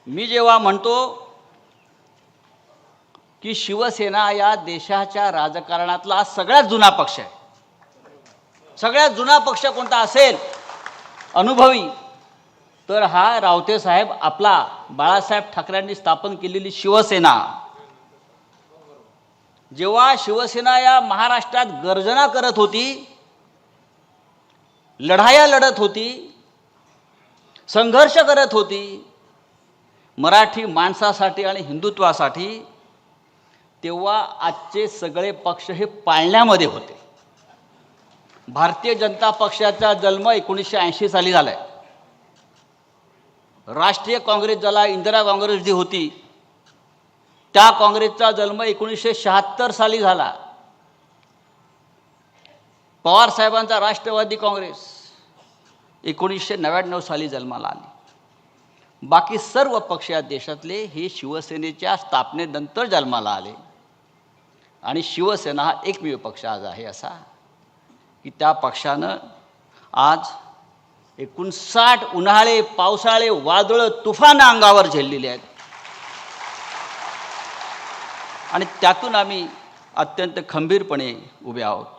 मी जेव्हा म्हणतो की शिवसेना या देशाच्या राजकारणातला सगळ्यात जुना पक्ष आहे, सगळ्यात जुना पक्ष कोणता असेल अनुभवी, तर हा रावते साहेब आपला बाळासाहेब ठाकरेंनी स्थापन केलेली शिवसेना. जेव्हा शिवसेना या महाराष्ट्रात गर्जना करत होती, लढाया लढत होती, संघर्ष करत होती मराठी माणसासाठी आणि हिंदुत्वासाठी, तेव्हा आजचे सगळे पक्ष हे पाळण्यामध्ये होते. भारतीय जनता पक्षाचा जन्म 1980 साली झाला आहे. राष्ट्रीय काँग्रेस ज्याला इंदिरा काँग्रेस जी होती, त्या काँग्रेसचा जन्म 1976 साली झाला. पवार साहेबांचा राष्ट्रवादी काँग्रेस 1999 साली जन्माला आली. बाकी सर्व पक्ष या देशातले हे शिवसेनेच्या स्थापनेनंतर जन्माला आले. आणि शिवसेना हा एकमेव पक्ष आज आहे असा की त्या पक्षानं आज 59 उन्हाळे, पावसाळे, वादळ, तुफान अंगावर झेललेले आहेत. आणि त्यातून आम्ही अत्यंत खंबीरपणे उभे आहोत.